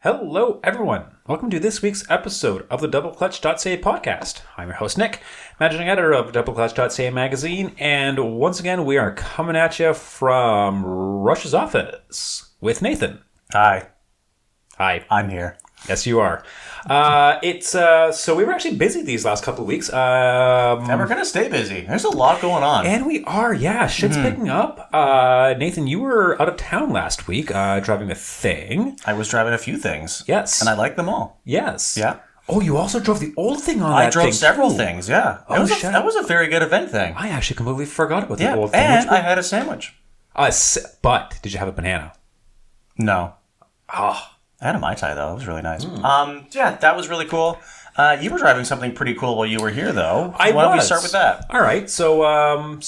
Hello, everyone. Welcome to this week's episode of the DoubleClutch.ca podcast. Welcome to this week's episode of the DoubleClutch.ca podcast. I'm your host, Nick, managing editor of DoubleClutch.ca magazine, and once again, we are coming at you from Rush's office with Nathan. Hi. Hi. I'm here. Yes, you are. So we were actually busy these last couple of weeks. And we're going to stay busy. There's a lot going on. And we are, yeah. Shit's picking up. Nathan, you were out of town last week driving a thing. I was driving a few things. Yes. And I like them all. Yes. Yeah. Oh, you also drove the old thing on that thing. I drove several things, yeah. That was a very good event thing. I actually completely forgot about the old thing. And I had a sandwich. But did you have a banana? No. Oh. I had a Mai Tai, though. It was really nice. Yeah, that was really cool. You were driving something pretty cool while you were here, though. Why don't we start with that? All right. So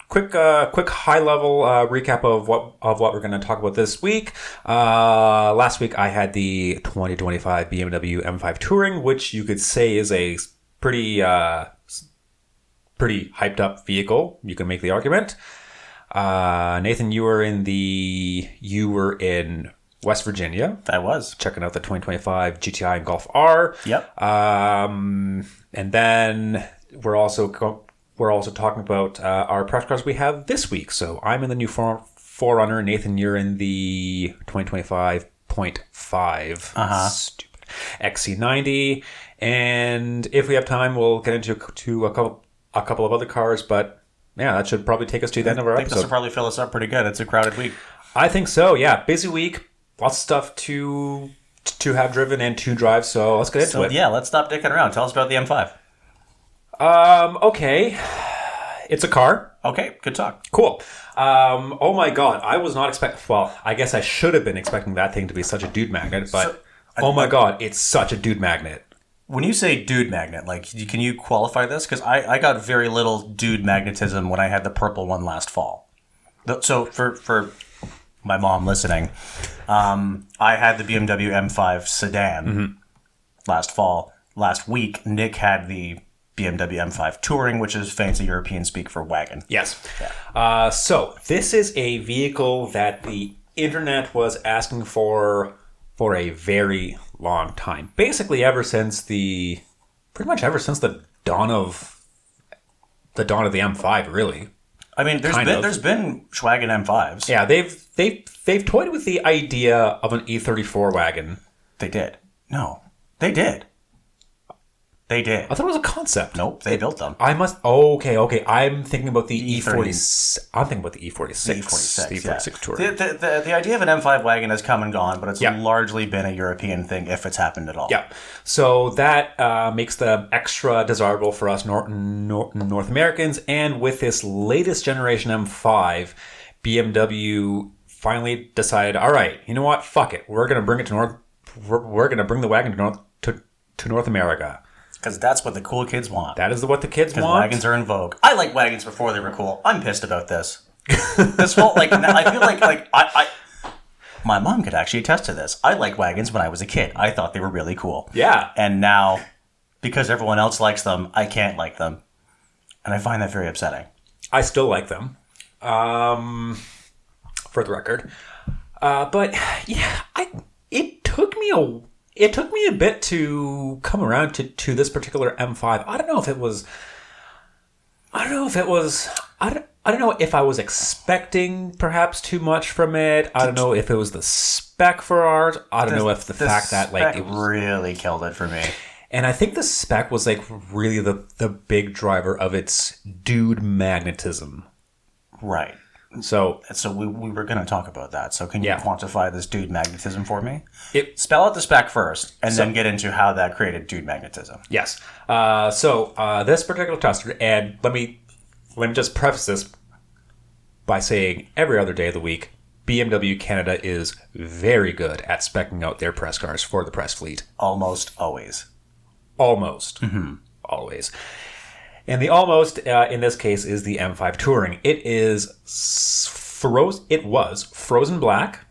quick high level recap of what we're going to talk about this week. Last week I had the 2025 BMW M5 Touring, which you could say is a pretty hyped up vehicle. You can make the argument. Nathan, you were in West Virginia. I was checking out the 2025 GTI and Golf R. Yep. And then we're also talking about our press cars we have this week. So I'm in the new 4Runner. Nathan, you're in the 2025.5 stupid XC90. And if we have time, we'll get into a couple of other cars, but. Yeah, that should probably take us to the end of our episode. I think this will probably fill us up pretty good. It's a crowded week. I think so, yeah. Busy week. Lots of stuff to have driven and to drive, so let's get into it. Yeah, let's stop dicking around. Tell us about the M5. Okay. It's a car. Okay, good talk. Cool. Oh my god, I was not expecting... Well, I guess I should have been expecting that thing to be such a dude magnet, but my god, it's such a dude magnet. When you say dude magnet, can you qualify this? Because I got very little dude magnetism when I had the purple one last fall. So for my mom listening, I had the BMW M5 sedan last fall. Last week, Nick had the BMW M5 Touring, which is fancy European speak for wagon. Yes. Yeah. So this is a vehicle that the internet was asking for a very long time. Basically ever since the dawn of the M5, really. I mean, there's been Schwagen M5s. Yeah, they've toyed with the idea of an E34 wagon. They did. No. They did. They did. I thought it was a concept. Nope, they built them. Okay. I'm thinking about the E40. I'm thinking about the E46. The E46 Touring. The idea of an M5 wagon has come and gone, but it's largely been a European thing, if it's happened at all. Yeah. So that makes them extra desirable for us North Americans. And with this latest generation M5, BMW finally decided, all right, you know what? Fuck it. We're going to bring it to North. We're going to bring the wagon to North America. Because that's what the cool kids want. That is what the kids want. Because wagons are in vogue. I liked wagons before they were cool. I'm pissed about this. This whole, I feel like my mom could actually attest to this. I liked wagons when I was a kid. I thought they were really cool. Yeah. And now, because everyone else likes them, I can't like them. And I find that very upsetting. I still like them. For the record. But, yeah, it took me a bit to come around to this particular M5. I don't know if I was expecting perhaps too much from it. I don't know if it was the spec for ours. I don't know if the fact that it really killed it for me. And I think the spec was really the big driver of its dude magnetism. Right. So we were going to talk about that. So can you quantify this dude magnetism for me? Spell out the spec first, and then get into how that created dude magnetism. Yes. So this particular tester, and let me just preface this by saying every other day of the week, BMW Canada is very good at speccing out their press cars for the press fleet. Almost always. Almost. Mm-hmm. Always. And the almost, in this case, is the M5 Touring. It was frozen black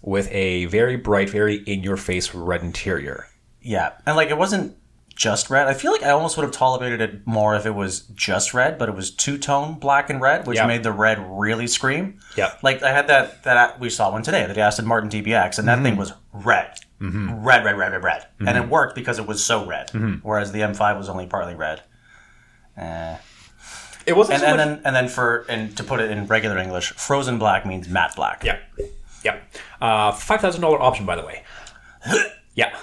with a very bright, very in-your-face red interior. Yeah. And it wasn't just red. I feel like I almost would have tolerated it more if it was just red, but it was two-tone black and red, which made the red really scream. Yeah. Like I had that we saw one today, the Aston Martin DBX, and that thing was red. Red. And it worked because it was so red. Whereas the M5 was only partly red. It wasn't and to put it in regular English, frozen black means matte black. Yeah. $5,000 option, by the way. Yeah.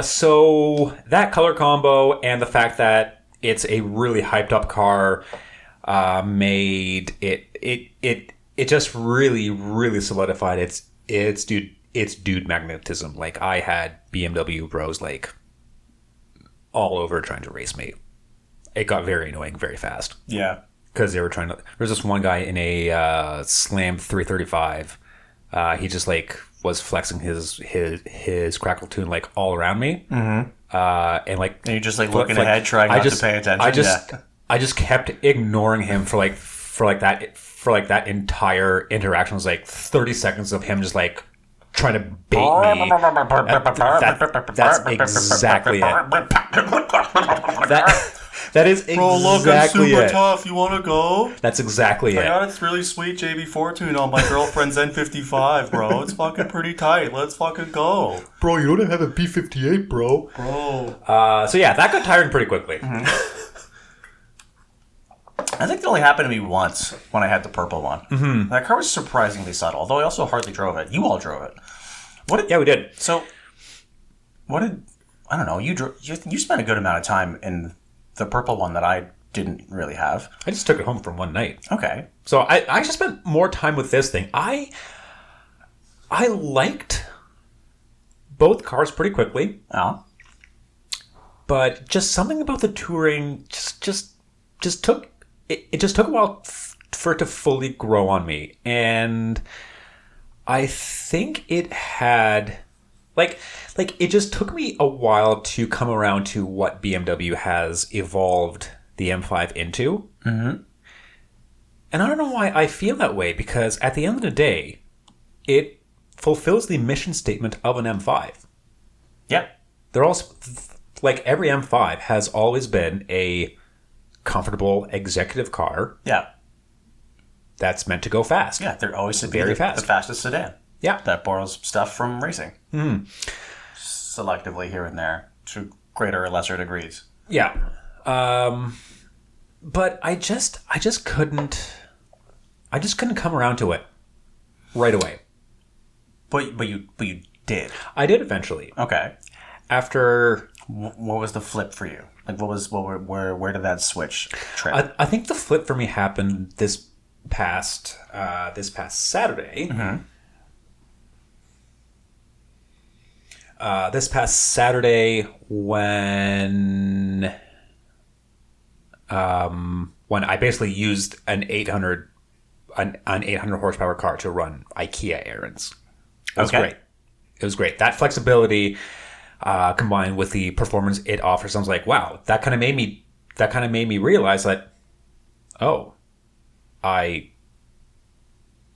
So that color combo and the fact that it's a really hyped up car made it just really solidified its dude magnetism. Like I had BMW bros like all over trying to race me. It got very annoying very fast. Yeah. Because they were trying to... There was this one guy in a Slam 335. He just like was flexing his crackle tune like all around me. And like... And you're just like looking ahead, trying not to pay attention. I just kept ignoring him for that entire interaction. It was like 30 seconds of him just like trying to bait me. That's exactly it. That is exactly Bro, look, I'm super it. tough. You want to go? That's exactly it. I got this really sweet JB4 tune on my girlfriend's N55, bro. It's fucking pretty tight. Let's fucking go. Bro, you don't have a P58, bro. So yeah, that got tiring pretty quickly. I think it only happened to me once when I had the purple one. That car was surprisingly subtle, although I also hardly drove it. You all drove it. Yeah, we did. So, I don't know, you spent a good amount of time in the purple one that I didn't really have. I just took it home from one night. Okay. So I actually spent more time with this thing. I liked both cars pretty quickly. Oh. But just something about the Touring just took it just took a while for it to fully grow on me. And I think it had like it just took me a while to come around to what BMW has evolved the M5 into. And I don't know why I feel that way, because at the end of the day, it fulfills the mission statement of an M5. Yeah. They're all like every M5 has always been a comfortable executive car. Yeah. That's meant to go fast. Yeah, they're always very fast. The fastest sedan. Yeah. That borrows stuff from racing. Selectively here and there, to greater or lesser degrees. Yeah. But I just couldn't come around to it right away. But you did. I did eventually. Okay. After what was the flip for you? Like where did that switch trip? I think the flip for me happened this past Saturday. This past Saturday when I basically used an 800 horsepower car to run IKEA errands. It was great. It was great. That flexibility combined with the performance it offers, I was like, wow, that kind of made me realize that,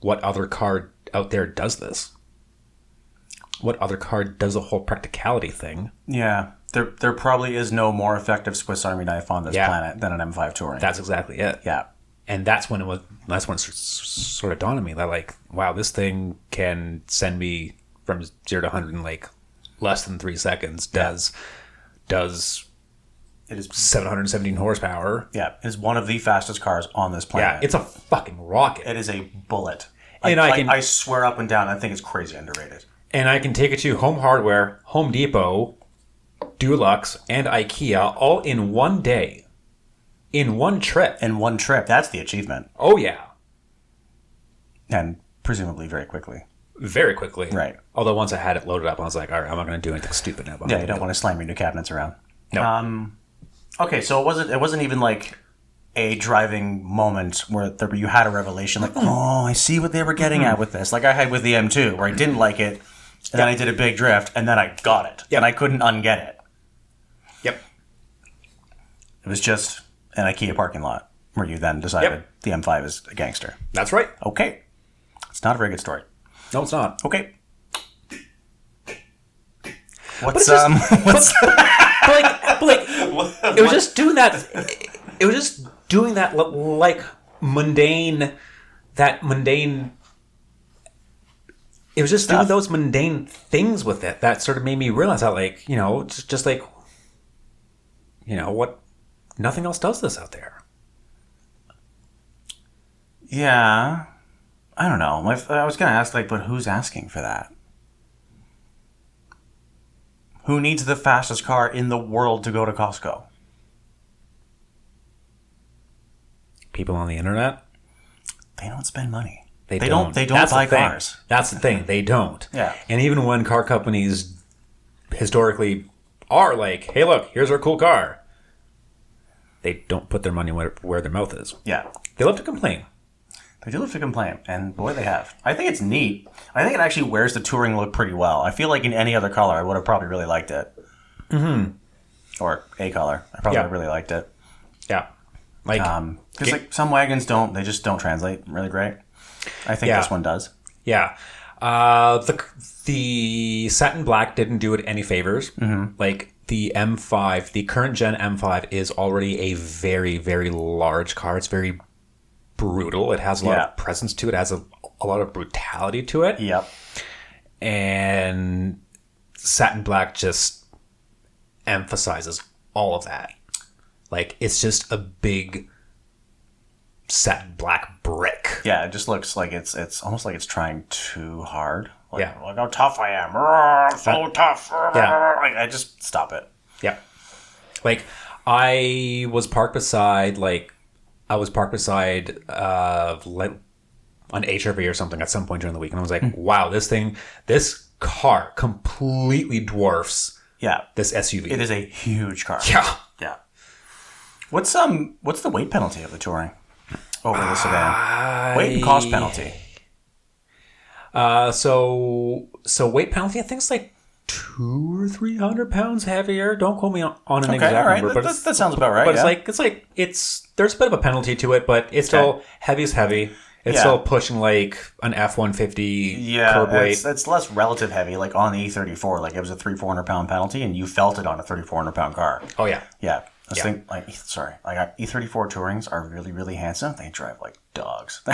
what other car out there does this? What other car does the whole practicality thing? Yeah. There probably is no more effective Swiss Army knife on this planet than an M5 Touring. That's exactly it. Yeah. And that's when it sort of dawned on me that, like, wow, this thing can send me from 0 to 100 in like less than 3 seconds. Does it is 717 horsepower? Yeah, it is one of the fastest cars on this planet. Yeah, it's a fucking rocket. It is a bullet. And I swear up and down, I think it's crazy underrated. And I can take it to Home Hardware, Home Depot, Dulux, and IKEA all in one day. In one trip. In one trip. That's the achievement. Oh, yeah. And presumably very quickly. Very quickly. Right. Although once I had it loaded up, I was like, all right, I'm not going to do anything stupid now. Yeah, you don't want to slam your new cabinets around. No. Okay, so it wasn't even like a driving moment where you had a revelation like, oh, I see what they were getting at with this. Like I had with the M2, where I didn't like it, and then I did a big drift, and then I got it. And I couldn't unget it. Yep. It was just an IKEA parking lot where you then decided the M5 is a gangster. That's right. Okay. It's not a very good story. No, it's not. Okay. But like it was just doing that. It was just doing that like mundane. That mundane. It was just doing those mundane things with it that sort of made me realize that, like, you know, just like, you know what, nothing else does this out there. Yeah, I don't know. I was gonna ask, like, but who's asking for that? Who needs the fastest car in the world to go to Costco? People on the internet. They don't spend money. They don't buy cars. That's the thing. They don't. Yeah. And even when car companies historically are like, hey, look, here's our cool car, they don't put their money where their mouth is. Yeah. They love to complain. They do love to complain, and boy, they have. I think it's neat. I think it actually wears the touring look pretty well. I feel like in any other color, I would have probably really liked it. Mm-hmm. Or a color. I probably really liked it. Yeah. Like, because like some wagons they just don't translate really great. I think this one does. Yeah. The satin black didn't do it any favors. Mm-hmm. Like the M5, the current gen M5 is already a very, very large car. It's very brutal. It has a lot of presence to it. It has a lot of brutality to it. Yep. And satin black just emphasizes all of that. Like, it's just a big satin black brick. Yeah, it just looks like it's almost like it's trying too hard. Like, yeah. Like how tough I am. I'm so tough. Yeah. Like, I just stop it. Yeah. Like, I was parked beside like an HRV or something at some point during the week, and I was like, wow, this car completely dwarfs this SUV. It is a huge car. Yeah. Yeah. What's the weight penalty of the Touring over the sedan? Weight and cost penalty. So weight penalty, I think it's like 200 or 300 pounds heavier. Don't quote me on an exact number, but that sounds about right. But there's a bit of a penalty to it, but it's still heavy is heavy. It's still pushing like an F-150 curb weight. It's less relative heavy, like on the E34. Like it was a 300-400 pound penalty, and you felt it on a 300-400 pound car. Oh yeah, yeah. E34 Tourings are really, really handsome. They drive like dogs. So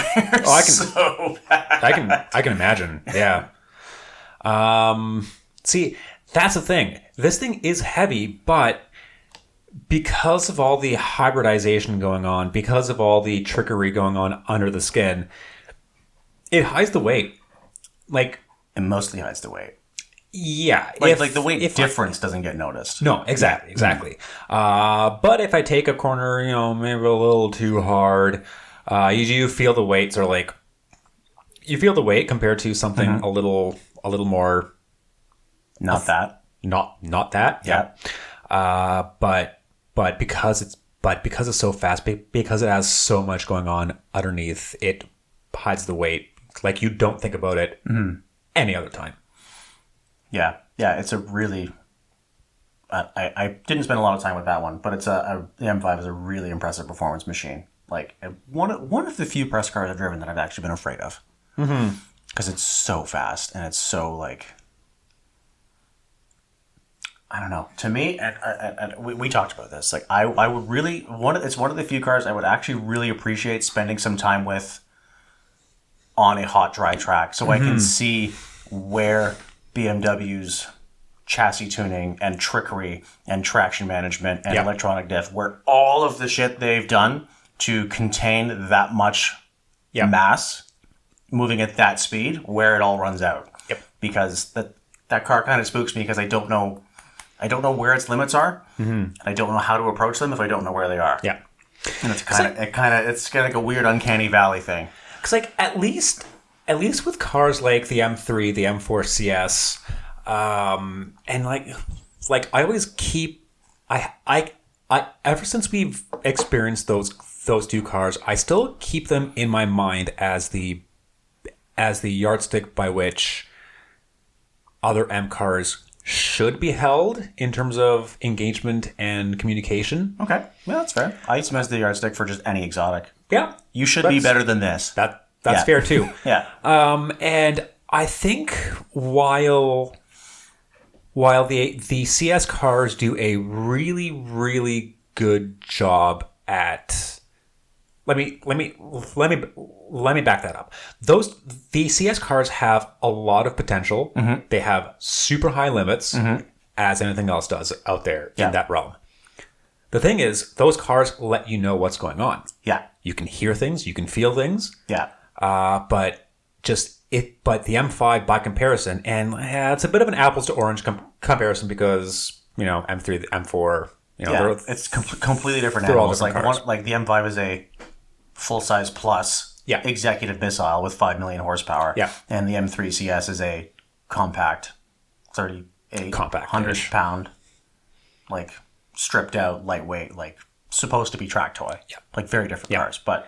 bad. I can imagine. Yeah. See, that's the thing. This thing is heavy, but because of all the hybridization going on, because of all the trickery going on under the skin, it hides the weight. Like, it mostly hides the weight. Yeah. Like the weight difference doesn't get noticed. No, exactly. But if I take a corner, maybe a little too hard, you feel the weights are like, you feel the weight compared to something a little more. Not that. Not that. Yeah. But because it's so fast, because it has so much going on underneath, it hides the weight. Like you don't think about it any other time. Yeah. It's a really. I didn't spend a lot of time with that one, but the M5 is a really impressive performance machine. Like one of the few press cars I've driven that I've actually been afraid of, because it's so fast and it's so like. I don't know. To me, and we talked about this. Like I would really it's one of the few cars I would actually really appreciate spending some time with on a hot dry track, so I can see where BMW's chassis tuning and trickery and traction management and electronic diff, where all of the shit they've done to contain that much mass moving at that speed, where it all runs out. Yep. Because that car kind of spooks me because I don't know where its limits are, and I don't know how to approach them if I don't know where they are. Yeah, and it's kind of like a weird uncanny valley thing. Because like at least with cars like the M3, the M4 CS, and like I always keep I ever since we've experienced those two cars, I still keep them in my mind as the yardstick by which other M cars should be held in terms of engagement and communication. Okay. Yeah, that's fair. I use them as the yardstick for just any exotic. Yeah. You should be better than this. That's fair too. Yeah. And I think while while the CS cars do a really, really good job at, let me back that up. The CS cars have a lot of potential. Mm-hmm. They have super high limits, as anything else does out there in that realm. The thing is, those cars let you know what's going on. Yeah. You can hear things, you can feel things. Yeah. But the M5 by comparison, and it's a bit of an apples to orange comparison because, M3, M4, it's completely different animals. Like the M5 is a full-size plus executive missile with 5 million horsepower. Yeah. And the M3 CS is a compact 100-pound, like stripped out, lightweight, like supposed to be track toy. Yeah. Like very different cars. But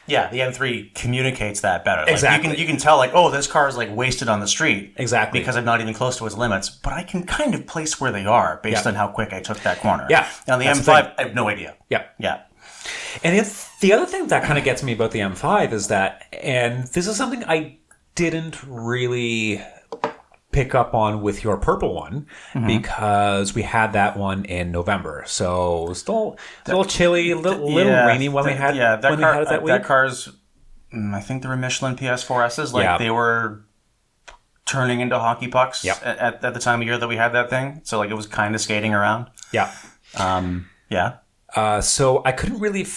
yeah, the M3 communicates that better. Like, exactly. You can tell, like, oh, this car is like wasted on the street. Exactly. Because I'm not even close to its limits, but I can kind of place where they are based on how quick I took that corner. Yeah. On the M5, I have no idea. Yeah. Yeah. And the other thing that kind of gets me about the M5 is that, and this is something I didn't really pick up on with your purple one, because we had that one in November. So it was still a little chilly, a little rainy when we had it that week. That car's, I think they were Michelin PS4Ss. Like they were turning into hockey pucks at the time of year that we had that thing. So like it was kind of skating around. Yeah. So I couldn't really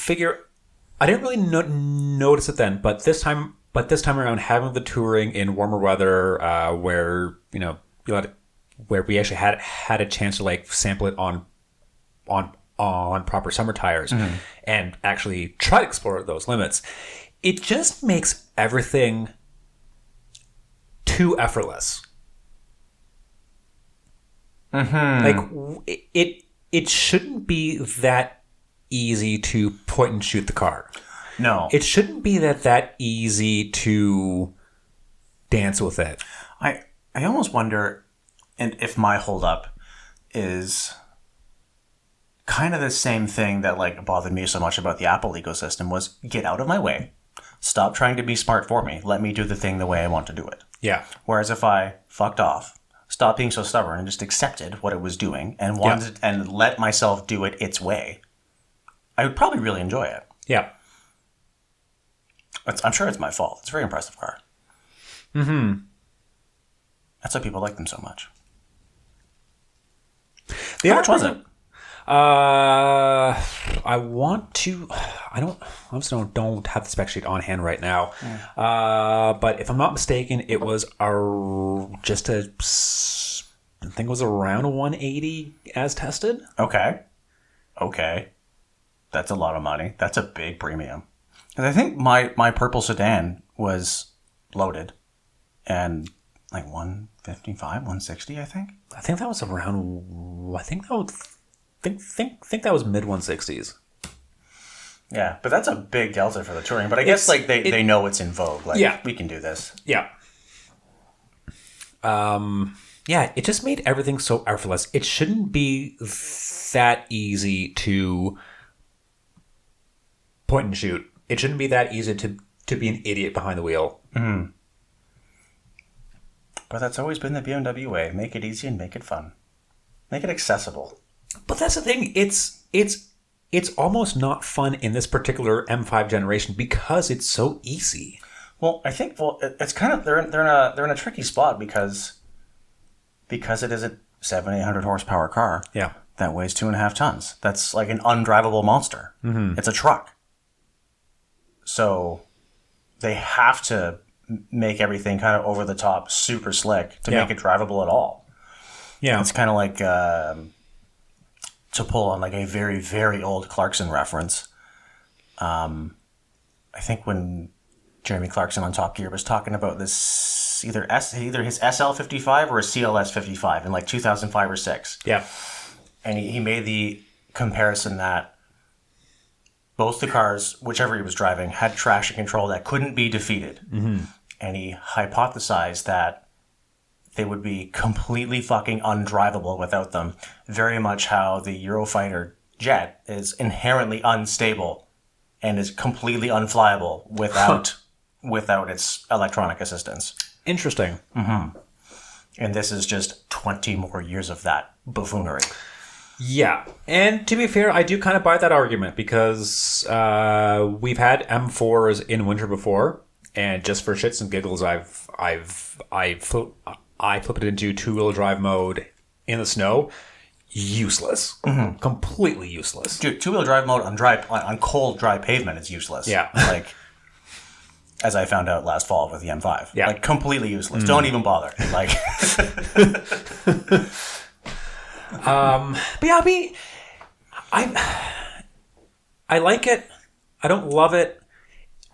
I didn't really notice it then, but this time around, having the Touring in warmer weather, where where we actually had a chance to like sample it on proper summer tires and actually try to explore those limits, it just makes everything too effortless. Like it shouldn't be that easy to point and shoot the car. No. It shouldn't be that easy to dance with it. I almost wonder if my holdup is kind of the same thing that like bothered me so much about the Apple ecosystem was get out of my way. Stop trying to be smart for me. Let me do the thing the way I want to do it. Yeah. Whereas if I fucked off, stopped being so stubborn and just accepted what it was doing and wanted and let myself do it its way, I would probably really enjoy it. Yeah. I'm sure it's my fault. It's a very impressive car. Mm-hmm. That's why people like them so much. How much was it? I obviously don't have the spec sheet on hand right now. But if I'm not mistaken, it was I think it was around a 180 as tested. Okay. That's a lot of money. That's a big premium. And I think my purple sedan was loaded and like 155, 160, I think. I think that was around. I think that was mid 160s. Yeah, but that's a big delta for the Touring. But I guess like they know it's in vogue. Like we can do this. Yeah. It just made everything so effortless. It shouldn't be that easy to point and shoot. It shouldn't be that easy to be an idiot behind the wheel. Mm-hmm. But that's always been the BMW way. Make it easy and make it fun. Make it accessible. But that's the thing. It's almost not fun in this particular M5 generation because it's so easy. Well, I think it's kind of they're in a tricky spot because it is a 700-800 horsepower car. Yeah. That weighs 2.5 tons. That's like an undrivable monster. Mm-hmm. It's a truck. So they have to make everything kind of over the top, super slick to make it drivable at all. Yeah. It's kind of like, to pull on like a very, very old Clarkson reference. I think when Jeremy Clarkson on Top Gear was talking about this, either his SL55 or his CLS55 in like 2005 or 6. Yeah. And he made the comparison that both the cars, whichever he was driving, had traction control that couldn't be defeated. Mm-hmm. And he hypothesized that they would be completely fucking undrivable without them. Very much how the Eurofighter jet is inherently unstable and is completely unflyable without its electronic assistance. Interesting. Mm-hmm. And this is just 20 more years of that buffoonery. Yeah, and to be fair, I do kind of buy that argument because we've had M4s in winter before, and just for shits and giggles, I flip it into 2-wheel drive mode in the snow. Useless, completely useless. Dude, 2-wheel drive mode on cold, dry pavement is useless. Yeah, like as I found out last fall with the M5. Yeah, like completely useless. Don't even bother. Like. But yeah, I like it. I don't love it.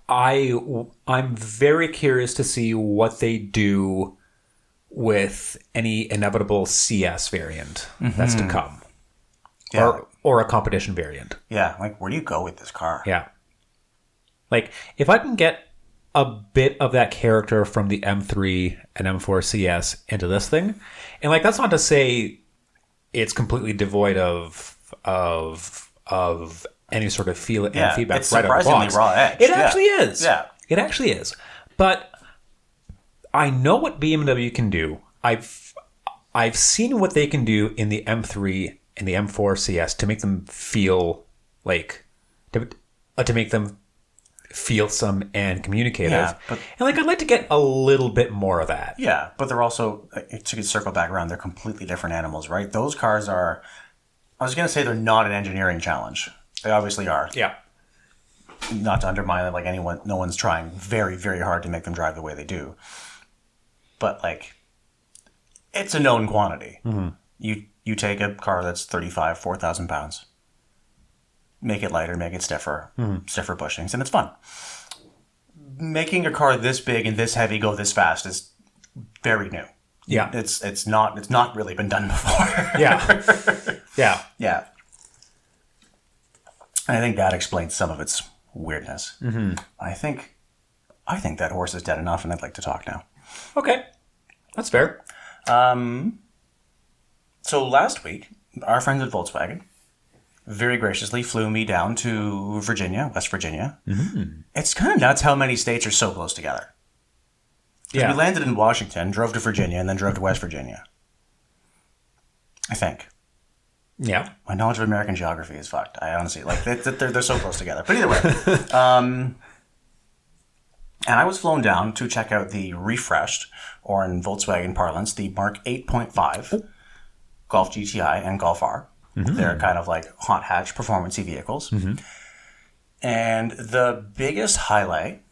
I'm very curious to see what they do with any inevitable CS variant that's to come, or a competition variant. Yeah, like where do you go with this car? Yeah, like if I can get a bit of that character from the M3 and M4 CS into this thing, and like that's not to say it's completely devoid of any sort of feel and feedback. It's right out of the surprisingly box. raw edge. It actually is. Yeah, it actually is. But I know what BMW can do. I've seen what they can do in the M3 and the M4 CS to make them feel like to make them feelsome and communicative. Yeah, and like I'd like to get a little bit more of that. Yeah, but they're also, to circle back around, they're completely different animals, right? Those cars are, I was going to say they're not an engineering challenge. They obviously are. Yeah. Not to undermine it, like no one's trying very, very hard to make them drive the way they do. But like, it's a known quantity. Mm-hmm. You take a car that's 4,000 pounds, make it lighter, make it stiffer, stiffer bushings, and it's fun. Making a car this big and this heavy go this fast is very new. Yeah, it's not really been done before. yeah. And I think that explains some of its weirdness. Mm-hmm. I think that horse is dead enough, and I'd like to talk now. Okay, that's fair. So last week, our friends at Volkswagen very graciously flew me down to Virginia, West Virginia. Mm-hmm. It's kind of nuts how many states are so close together. Yeah. We landed in Washington, drove to Virginia, and then drove to West Virginia. I think. Yeah. My knowledge of American geography is fucked. I honestly, like, they're so close together. But either way. And I was flown down to check out the refreshed, or in Volkswagen parlance, the Mark 8.5 Golf GTI and Golf R. Mm-hmm. They're kind of like hot hatch performance-y vehicles. Mm-hmm. And the biggest highlight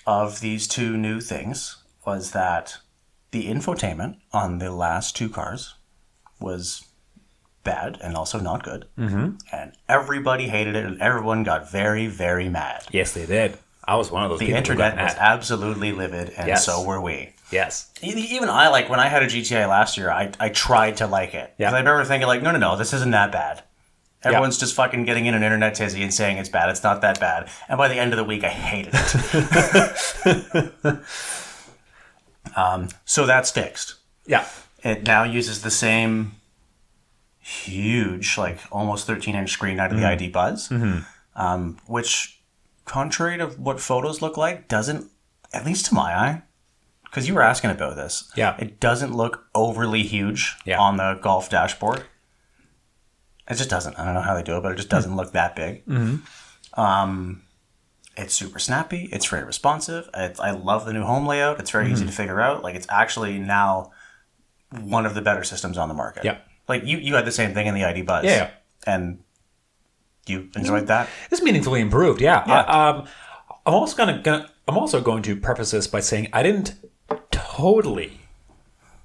of these two new things was that the infotainment on the last two cars was bad and also not good. Mm-hmm. And everybody hated it and everyone got very, very mad. Yes, they did. I was one of those people. The internet was absolutely livid, and so were we. Yes. Even I, like, when I had a GTI last year, I tried to like it. Because I remember thinking, like, no, this isn't that bad. Everyone's just fucking getting in an internet tizzy and saying it's bad. It's not that bad. And by the end of the week, I hated it. So that's fixed. Yeah. It now uses the same huge, like, almost 13-inch screen out of the ID Buzz, which, contrary to what photos look like, doesn't, at least to my eye, because you were asking about this, it doesn't look overly huge on the Golf dashboard. It just doesn't. I don't know how they do it, but it just doesn't look that big. Mm-hmm. It's super snappy. It's very responsive. I love the new home layout. It's very easy to figure out. Like, it's actually now one of the better systems on the market. Yeah. Like, you had the same thing in the ID Buzz. Yeah. And you enjoyed that? It's meaningfully improved, yeah. I'm also going to preface this by saying I didn't totally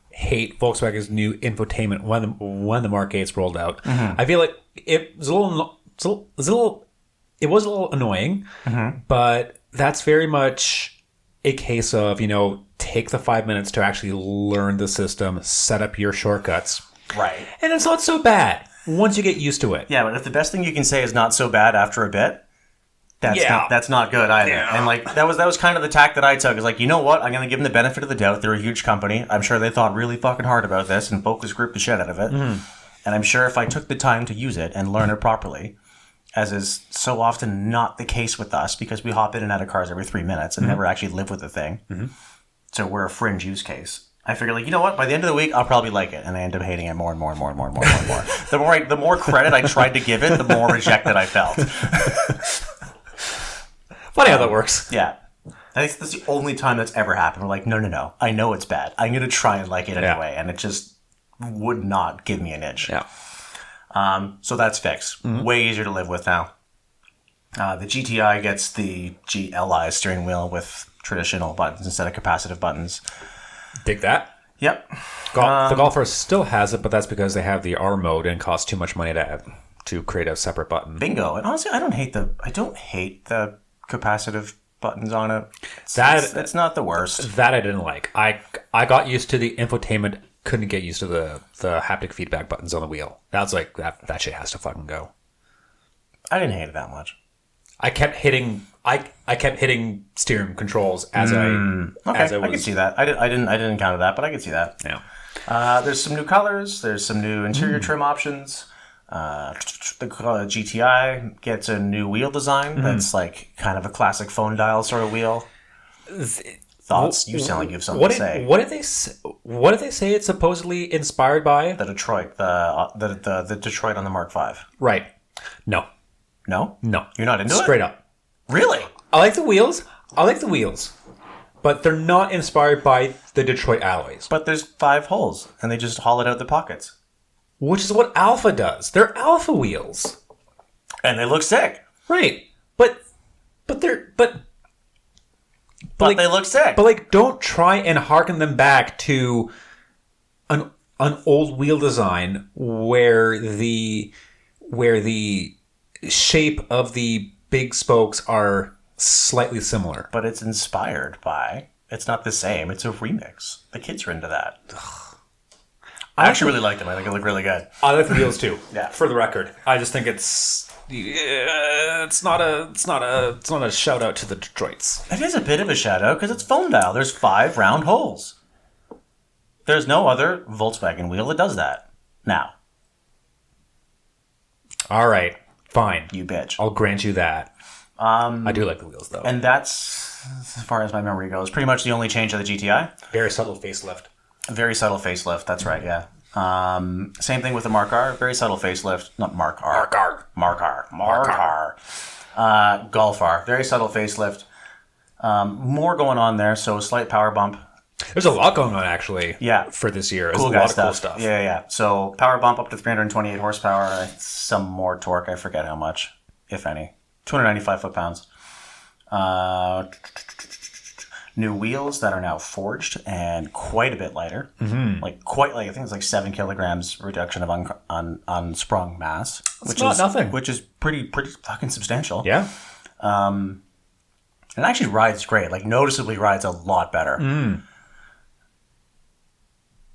hate Volkswagen's new infotainment when the Mark 8s rolled out. Mm-hmm. I feel like it was a little annoying, but that's very much a case of, take the 5 minutes to actually learn the system, set up your shortcuts. Right. And it's not so bad once you get used to it. Yeah, but if the best thing you can say is not so bad after a bit, that's not good either. Yeah. And like that was kind of the tack that I took. Is like, you know what? I'm going to give them the benefit of the doubt. They're a huge company. I'm sure they thought really fucking hard about this and focus grouped the shit out of it. Mm. And I'm sure if I took the time to use it and learn it properly, as is so often not the case with us because we hop in and out of cars every 3 minutes and never actually live with the thing. Mm-hmm. So we're a fringe use case. I figure, like, you know what? By the end of the week, I'll probably like it, and I end up hating it more and more and more and more and more and more. The more credit I tried to give it, the more rejected I felt. Funny how that works. Yeah, I think that's the only time that's ever happened. We're like, no, I know it's bad. I'm gonna try and like it anyway, and it just would not give me an inch. Yeah. So that's fixed. Way easier to live with now. The GTI gets the GLI steering wheel with traditional buttons instead of capacitive buttons. Dig that. Yep. The Golfer still has it, but that's because they have the R mode and it costs too much money to create a separate button. Bingo. And honestly, I don't hate the capacitive buttons on it. It's not the worst. That I didn't like. I got used to the infotainment, couldn't get used to the haptic feedback buttons on the wheel. That's like that shit has to fucking go. I didn't hate it that much. I kept hitting steering controls as I was. I can see that. I didn't encounter that, but I can see that. Yeah. There's some new colors. There's some new interior trim options. The GTI gets a new wheel design that's like kind of a classic phone dial sort of wheel. Thoughts? You sound like you have something to say. What did they say it's supposedly inspired by? The Detroit, the Detroit on the Mark V. Right. No. No? No. You're not into it? Straight up. Really? I like the wheels. But they're not inspired by the Detroit alloys. But there's 5 holes, and they just haul it out the pockets. Which is what Alpha does. They're Alpha wheels. And they look sick. Right. But like, they look sick. But like, don't try and harken them back to an old wheel design where the shape of the big spokes are slightly similar. But it's inspired by. It's not the same. It's a remix. The kids are into that. I actually really like them. I think they look really good. I like the wheels too. Yeah. For the record, I just think it's not a shout out to the Detroits. It is a bit of a shout out because it's phone dial. There's 5 round holes. There's no other Volkswagen wheel that does that. Now. All right. Fine. You bitch. I'll grant you that. I do like the wheels though. And that's, as far as my memory goes, pretty much the only change of the GTI. Very subtle facelift. Very subtle facelift. That's right, yeah. Same thing with the Mark R. Very subtle facelift. Not Mark R. Mark R. Golf R. Very subtle facelift. More going on there, so a slight power bump. There's a lot going on actually. Yeah. For this year. Cool There's a lot guy of cool stuff. Yeah. So power bump up to 328 horsepower. Some more torque. I forget how much, if any. 295 foot-pounds. New wheels that are now forged and quite a bit lighter. Mm-hmm. I think it's like 7 kilograms reduction of unsprung mass. Which is nothing. Which is pretty fucking substantial. Yeah. It actually rides great. Like noticeably rides a lot better. Mm.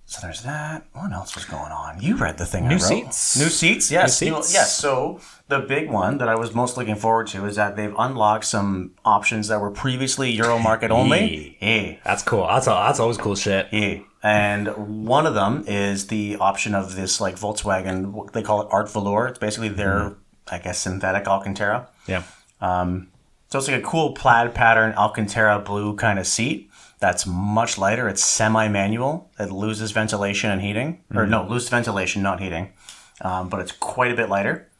So there's that. What else was going on? You read the thing I wrote. Seats. New seats, yes. New seats. Yes. So the big one that I was most looking forward to is that they've unlocked some options that were previously Euro market only. Yeah. That's cool. That's always cool shit. Yeah. And one of them is the option of this like Volkswagen, they call it Art Velour. It's basically their, I guess, synthetic Alcantara. Yeah. So it's like a cool plaid pattern Alcantara blue kind of seat. That's much lighter. It's semi-manual. It loses ventilation and heating. Mm-hmm. Or no, loses ventilation, not heating. But it's quite a bit lighter.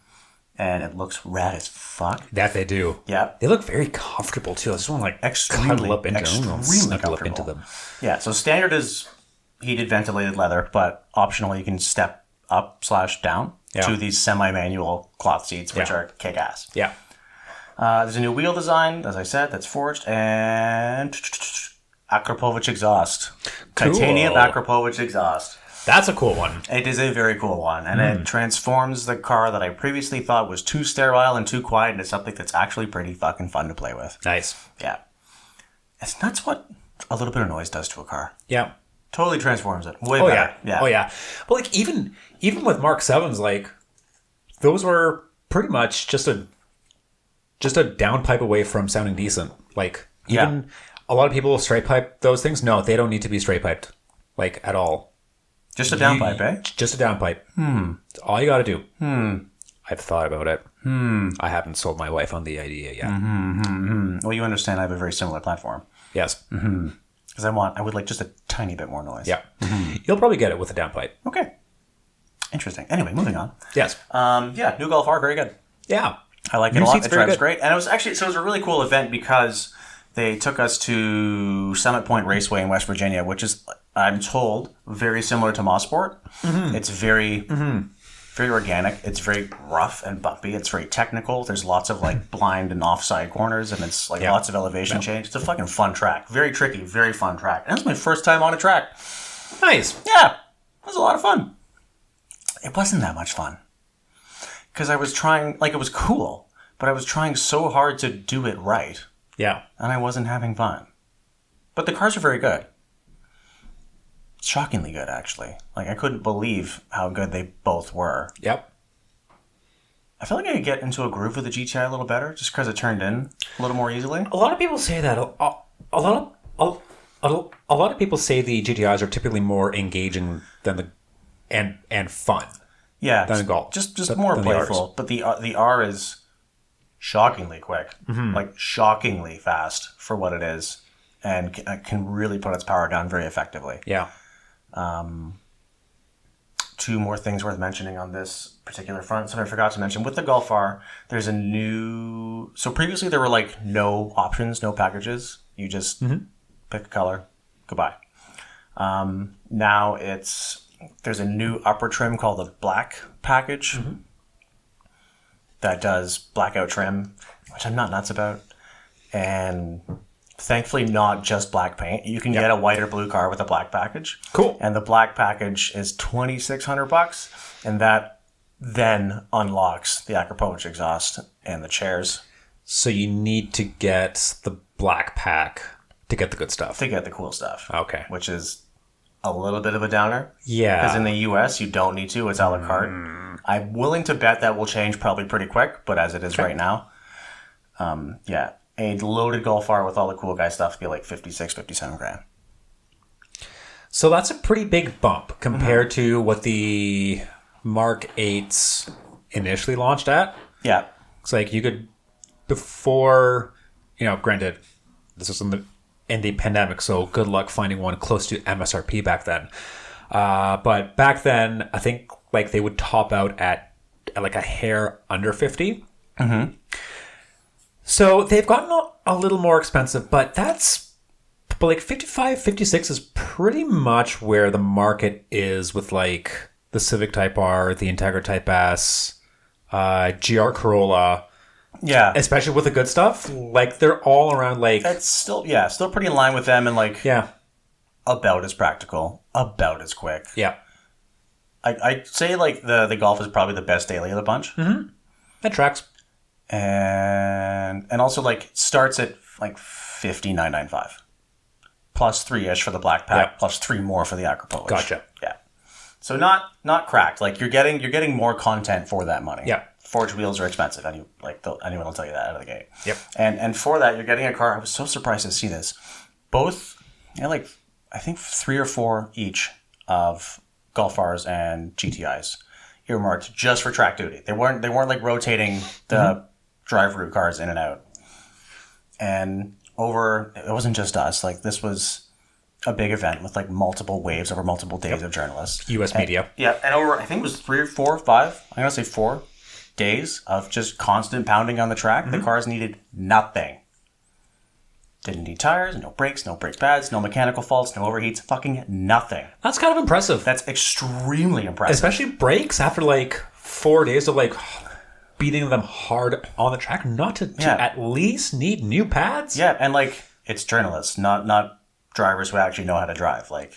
And it looks rad as fuck. That they do. Yeah. They look very comfortable too. I just want to cuddle up into them. Yeah, so standard is heated ventilated leather, but optional you can step up/down to these semi-manual cloth seats, which are kick-ass. Yeah. There's a new wheel design, as I said, that's forged. And Akrapovic exhaust. Cool. Titanium Akrapovic exhaust. That's a cool one. It is a very cool one. And it transforms the car that I previously thought was too sterile and too quiet into something that's actually pretty fucking fun to play with. Nice. Yeah. It's nuts what a little bit of noise does to a car. Yeah. Totally transforms it. Way better. Yeah. Oh, yeah. But like even with Mark 7s, like those were pretty much just a downpipe away from sounding decent. Like even a lot of people will straight pipe those things. No, they don't need to be straight piped, like at all. Just a downpipe, eh? Just a downpipe. That's all you got to do. I've thought about it. I haven't sold my wife on the idea yet. Well, you understand I have a very similar platform. Yes. Because I would like just a tiny bit more noise. Yeah. You'll probably get it with a downpipe. Okay. Interesting. Anyway, moving on. Yes. Yeah, new Golf R, very good. Yeah. I like it New a lot. seat's It very drives good. great. And it was a really cool event because they took us to Summit Point Raceway in West Virginia, which is, I'm told, very similar to Mosport. It's very organic. It's very rough and bumpy. It's very technical. There's lots of like blind and offside corners, and it's like lots of elevation change. It's a fucking fun track. Very tricky, very fun track. And it was my first time on a track. Nice. Yeah, it was a lot of fun. It wasn't that much fun. Because I was trying, like, it was cool, but I was trying so hard to do it right, Yeah. and I wasn't having fun. But the cars are very good. Shockingly good, actually. Like, I couldn't believe how good they both were. Yep. I feel like I could get into a groove with the GTI a little better, just because it turned in a little more easily. A lot of people say that. A lot of people say the GTIs are typically more engaging than and fun. Yeah, Than Golf. just more than the playful. But the R is shockingly quick, like shockingly fast for what it is, and can really put its power down very effectively. Yeah. Two more things worth mentioning on this particular front. Something I forgot to mention. With the Golf R, there's a new... So previously there were like no options, no packages. You just pick a color. Goodbye. Now there's a new upper trim called the black package that does blackout trim, which I'm not nuts about. And thankfully not just black paint. You can get a white or blue car with a black package. Cool. And the black package is $2,600, and that then unlocks the Acropolis exhaust and the chairs. So you need to get the black pack to get the good stuff. To get the cool stuff. Okay. Which is a little bit of a downer. Yeah. Because in the US, you don't need to. It's a la carte. I'm willing to bet that will change probably pretty quick, but as it is right now, yeah. A loaded Golf R with all the cool guy stuff would be like 56, 57 grand. So that's a pretty big bump compared to what the Mark 8s initially launched at. Yeah. It's like you could, before, granted, this was in the pandemic, so good luck finding one close to MSRP back then. But back then, I think like they would top out at like a hair under 50. So they've gotten a little more expensive, but like 55, 56 is pretty much where the market is with like the Civic Type R, the Integra Type S, GR Corolla. Yeah. Especially with the good stuff. Like they're all around like... It's still pretty in line with them and like about as practical, about as quick. Yeah. I'd say like the Golf is probably the best daily of the bunch. That tracks. And also like starts at like $59.95 plus 3-ish for the black pack plus 3 more for the Acropolis. Gotcha. Yeah. So not cracked. Like you're getting more content for that money. Yeah. Forged wheels are expensive. Anyone will tell you that out of the gate. Yep. And for that, you're getting a car. I was so surprised to see this. Both, like I think 3 or 4 each of Golf Rs and GTIs earmarked just for track duty. They weren't like rotating the drive route cars in and out. And it wasn't just us. Like this was a big event with like multiple waves over multiple days of journalists. US media. Yeah, and over I think it was 3 or 4 or 5. I'm gonna say 4 days of just constant pounding on the track. The cars needed nothing. Didn't need tires, no brakes pads, no mechanical faults, no overheats, fucking nothing. That's kind of impressive. That's extremely impressive. Especially brakes after like 4 days of like beating them hard on the track, not to at least need new pads. Yeah, and like it's journalists, not drivers who actually know how to drive. Like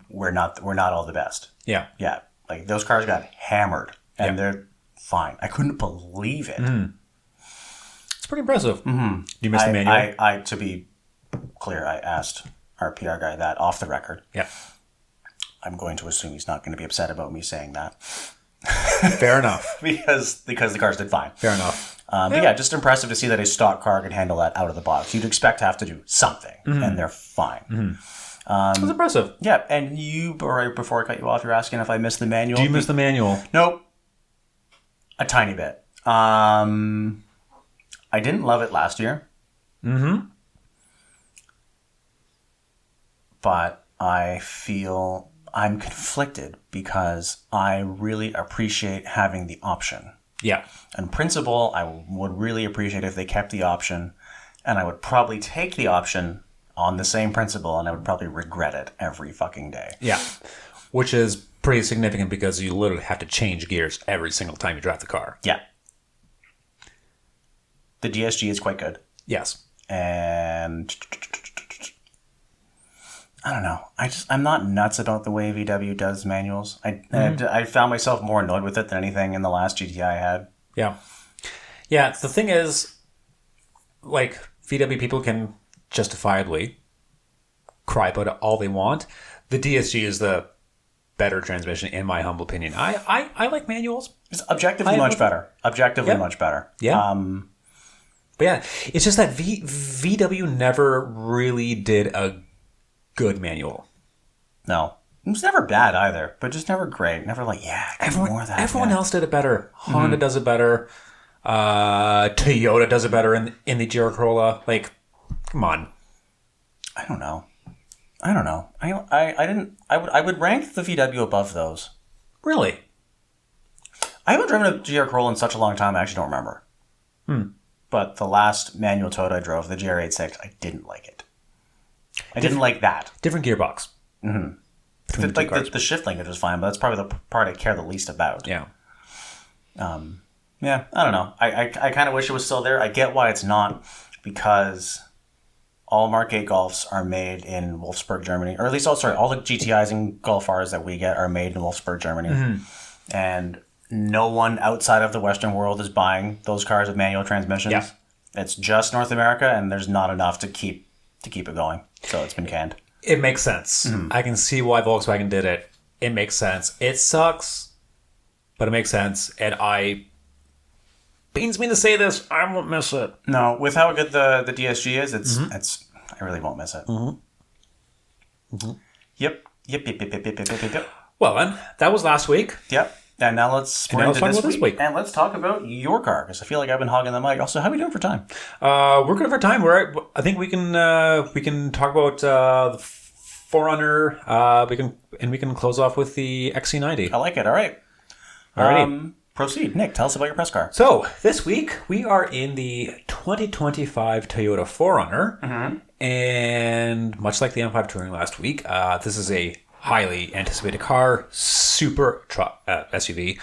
we're not all the best. Yeah. Yeah. Like those cars got hammered and they're fine. I couldn't believe it. It's pretty impressive. You missed the manual? I to be clear, I asked our PR guy that off the record. Yeah. I'm going to assume he's not going to be upset about me saying that. Fair enough. because the cars did fine. Fair enough. But yeah, just impressive to see that a stock car can handle that out of the box. You'd expect to have to do something, and they're fine. That's impressive. Yeah, and right before I cut you off, you're asking if I missed the manual. Do you miss the manual? Nope. A tiny bit. I didn't love it last year. But I feel I'm conflicted because I really appreciate having the option. Yeah. In principle, I would really appreciate if they kept the option, and I would probably take the option on the same principle, and I would probably regret it every fucking day. Yeah. Which is pretty significant because you literally have to change gears every single time you drive the car. Yeah. The DSG is quite good. Yes. And I don't know. I'm not nuts about the way VW does manuals. I found myself more annoyed with it than anything in the last GTI I had. Yeah. Yeah. The thing is, like, VW people can justifiably cry about it all they want. The DSG is the better transmission, in my humble opinion. I like manuals. It's objectively much better. Objectively much better. Yeah. But yeah, it's just that VW never really did a good manual. No. It was never bad either, but just never great. Never like, more of that. Everyone else did it better. Honda does it better. Toyota does it better in the GR Corolla. Like, come on. I don't know. I would rank the VW above those. Really? I haven't driven a GR Corolla in such a long time, I actually don't remember. But the last manual Toyota I drove, the GR86, I didn't like it. I didn't like that. Different gearbox. The shift linkage was fine, but that's probably the part I care the least about. Yeah. Yeah, I don't know. I kind of wish it was still there. I get why it's not, because all Mark 8 Golfs are made in Wolfsburg, Germany. Or at least, all the GTIs and Golf Rs that we get are made in Wolfsburg, Germany. And no one outside of the Western world is buying those cars with manual transmissions. Yeah. It's just North America, and there's not enough to keep it going. So it's been canned. It makes sense. I can see why Volkswagen did it. It makes sense. It sucks, but it makes sense. And pains me to say this, I won't miss it. No, with how good the DSG is, it's I really won't miss it. Yep. Well, then, that was last week. Yep. And now let's talk about this week. And let's talk about your car, because I feel like I've been hogging the mic. Also, how are we doing for time? We're good for time. I think we can talk about the 4Runner. We can close off with the XC90. I like it. All right. Alrighty. Proceed. Nick, tell us about your press car. So, this week, we are in the 2025 Toyota 4Runner. And much like the M5 Touring last week, this is a highly anticipated car, super SUV,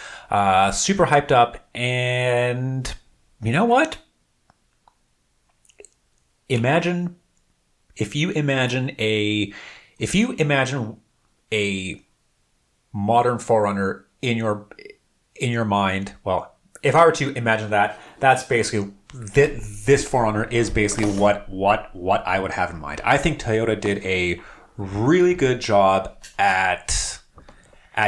super hyped up, and you know what? If you imagine a modern 4Runner in your mind, well, if I were to imagine that, that's basically this 4Runner is basically what I would have in mind. I think Toyota did a really good job at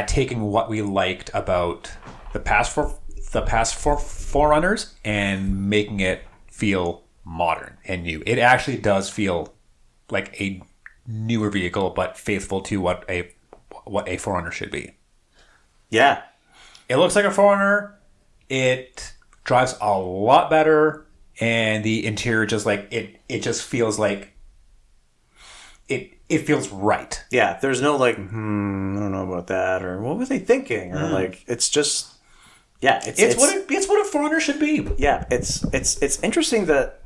taking what we liked about the past 4Runners and making it feel modern and new. It actually does feel like a newer vehicle, but faithful to what a 4Runner should be. Yeah. It looks like a 4Runner. It drives a lot better, and the interior just like it just feels like it feels right. Yeah, there's no like, I don't know about that, or what were they thinking, or like, it's just, yeah, it's what a 4Runner should be. Yeah, it's interesting that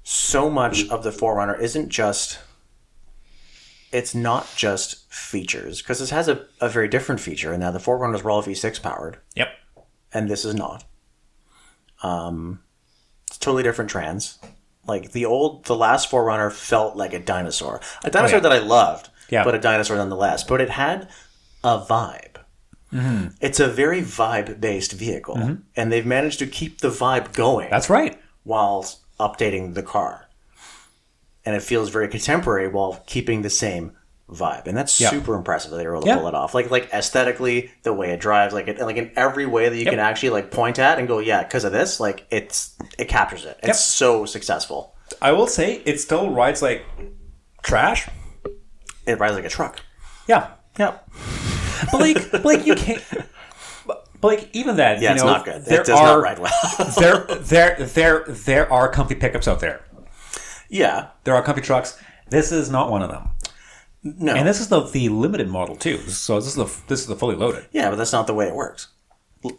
so much of the 4Runner isn't just, it's not just features, because this has a very different feature, and now the 4Runners were all V6 powered. Yep. And this is not. It's totally different trans. Like the last 4Runner felt like a dinosaur. A dinosaur that I loved, but a dinosaur nonetheless. But it had a vibe. It's a very vibe-based vehicle. And they've managed to keep the vibe going. That's right. While updating the car. And it feels very contemporary while keeping the same vibe. And that's super impressive that they were able to pull it off. Like aesthetically, the way it drives, like in every way that you can actually like point at and go, yeah, because of this, like it captures it. It's so successful. I will say it still rides like trash. It rides like a truck. Yeah. Yep. But like you can't. But like even that, it's not good. It does not ride well. there are comfy pickups out there. Yeah. There are comfy trucks. This is not one of them. No. And this is the limited model too. So this is the fully loaded. Yeah, but that's not the way it works.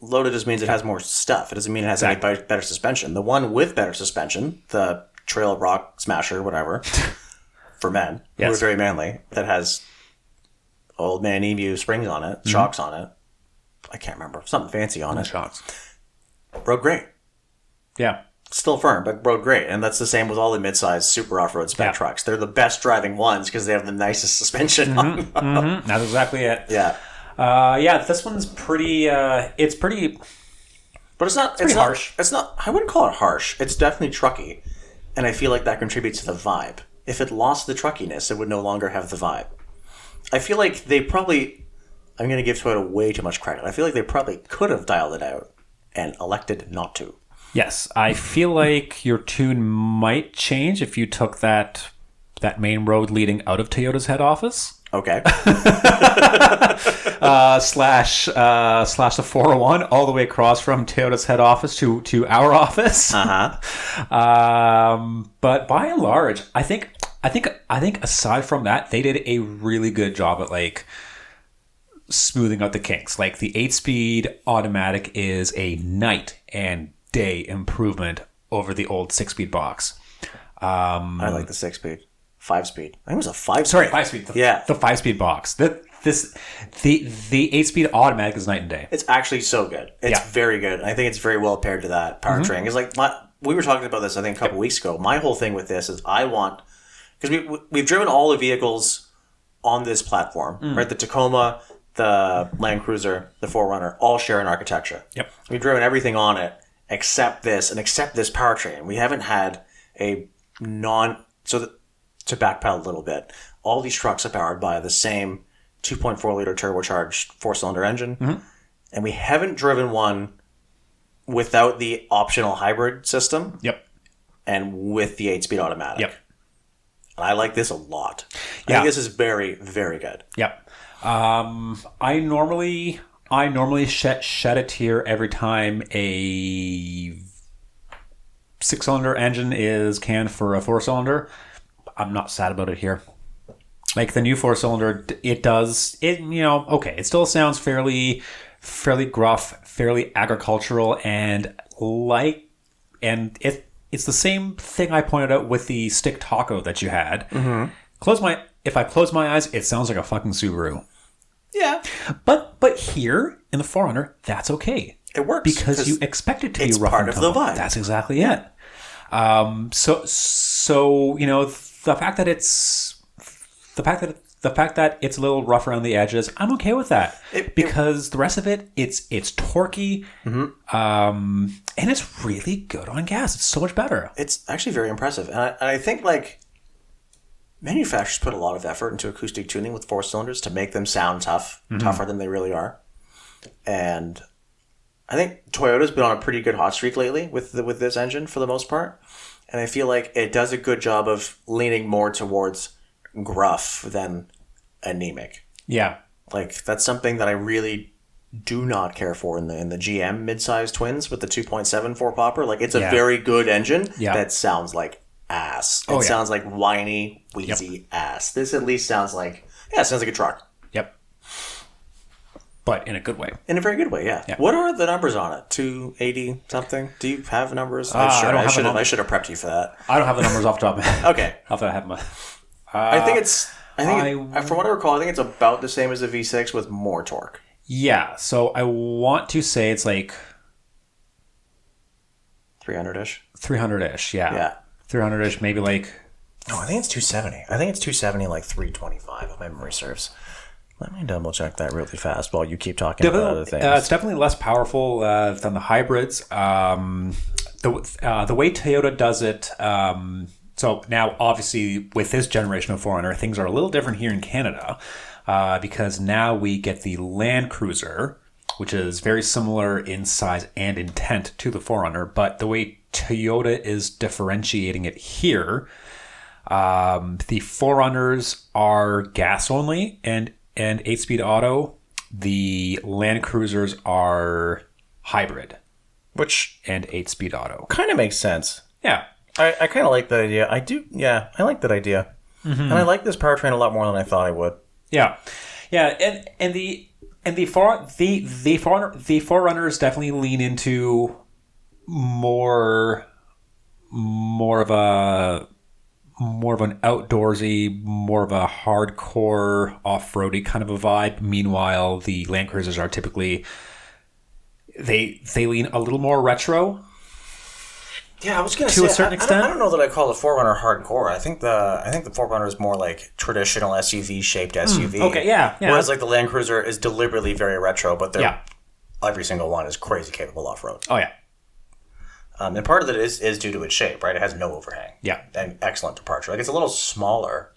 Loaded just means it has more stuff. It doesn't mean it has any better suspension. The one with better suspension, the Trail Rock Smasher, whatever, for men, who are very manly, that has old man emu springs on it, shocks on it. I can't remember. Something fancy on it. Shocks. Rode great. Yeah. Still firm, but rode great. And that's the same with all the mid-size super off-road spec trucks. They're the best driving ones because they have the nicest suspension on them. Mm-hmm. That's exactly it. Yeah. This one's pretty, it's pretty... But it's not harsh. It's not, I wouldn't call it harsh. It's definitely trucky. And I feel like that contributes to the vibe. If it lost the truckiness, it would no longer have the vibe. I feel like they probably... I'm going to give Toyota way too much credit. I feel like they probably could have dialed it out and elected not to. Yes, I feel like your tune might change if you took that main road leading out of Toyota's head office. Okay. Slash the 401 all the way across from Toyota's head office to our office. But by and large, I think aside from that, they did a really good job at like smoothing out the kinks. Like the 8-speed automatic is a night and day improvement over the old 6-speed box. I like the 6-speed. 5-speed. I think it was a 5-speed. Sorry, 5-speed. The 5-speed box. The 8-speed automatic is night and day. It's actually so good. It's very good. I think it's very well paired to that powertrain. It's like we were talking about this, I think, a couple weeks ago. My whole thing with this is I want, because we've driven all the vehicles on this platform, right? The Tacoma, the Land Cruiser, the 4Runner, all share an architecture. Yep. We've driven everything on it except this and except this powertrain. We haven't had to backpedal a little bit, all these trucks are powered by the same 2.4 liter turbocharged 4-cylinder engine, and we haven't driven one without the optional hybrid system. Yep. And with the 8-speed automatic. Yep. And I like this a lot. I think this is very, very good. Yep. I normally shed a tear every time a 6-cylinder engine is canned for a 4-cylinder. I'm not sad about it here. Like the new 4-cylinder, it still sounds fairly gruff, fairly agricultural, and it's the same thing I pointed out with the stick taco that you had. If I close my eyes, it sounds like a fucking Subaru. Yeah. But here in the 4Runner, that's okay. It works because you expect it to be rough. It's part and of the tumble. vibe. That's exactly it. So the fact that it's a little rough around the edges, I'm okay with that because the rest of it's torquey, and it's really good on gas. It's so much better. It's actually very impressive, and I think like manufacturers put a lot of effort into acoustic tuning with 4-cylinders to make them sound tougher than they really are, and I think Toyota's been on a pretty good hot streak lately with this engine for the most part. And I feel like it does a good job of leaning more towards gruff than anemic. Yeah. Like, that's something that I really do not care for in the GM mid-size twins with the 2.7 4-popper. Like, it's a very good engine that sounds like ass. It sounds like whiny, wheezy ass. This at least sounds like, it sounds like a truck. Yep. But in a good way. In a very good way, yeah. What are the numbers on it? 280 something? Do you have numbers? I should have prepped you for that. I don't have the numbers off the top of my head. Okay. I have my. I think from what I recall, I think it's about the same as the V6 with more torque. Yeah. So I want to say it's like 300-ish. 300-ish. Yeah. Yeah. 300-ish. Maybe like. No, I think it's 270. I think it's 270, like 325, if my memory serves. Let me double check that really fast while you keep talking about other things. It's definitely less powerful than the hybrids. The way Toyota does it, so now obviously with this generation of 4Runner, things are a little different here in Canada because now we get the Land Cruiser, which is very similar in size and intent to the 4Runner, but the way Toyota is differentiating it here, the 4Runners are gas only and 8-speed auto. The Land Cruisers are hybrid, and 8-speed auto. Kind of makes sense. Yeah, I kind of like that idea. I do. Yeah, I like that idea. And I like this powertrain a lot more than I thought I would. Yeah, and the Forerunners definitely lean into more of an outdoorsy, more of a hardcore off-roady kind of a vibe. Meanwhile, the Land Cruisers are typically they lean a little more retro. Yeah, I was going to to say, a certain extent. I don't know that I call the 4Runner hardcore. I think the 4Runner is more like traditional SUV shaped SUV. Okay, yeah. Whereas like the Land Cruiser is deliberately very retro, but every single one is crazy capable off road. Oh yeah. And part of it is due to its shape, right? It has no overhang. Yeah. And excellent departure. Like it's a little smaller.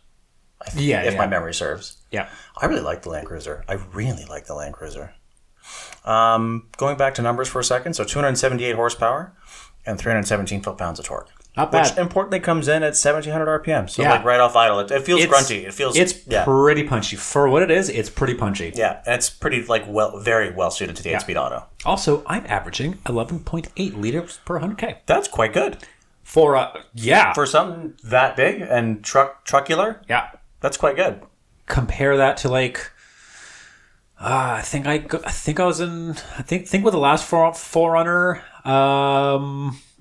I think, if my memory serves. Yeah. I really like the Land Cruiser. Going back to numbers for a second, so 278 horsepower. And 317 foot-pounds of torque. Not bad. Which importantly comes in at 1,700 RPM. So like right off idle, it feels grunty. It's pretty punchy. For what it is, it's pretty punchy. Yeah, and it's pretty very well suited to the 8-speed auto. Also, I'm averaging 11.8 liters per 100K. That's quite good. For something that big and trucular. Yeah. That's quite good. Compare that to like I think with the last Forerunner,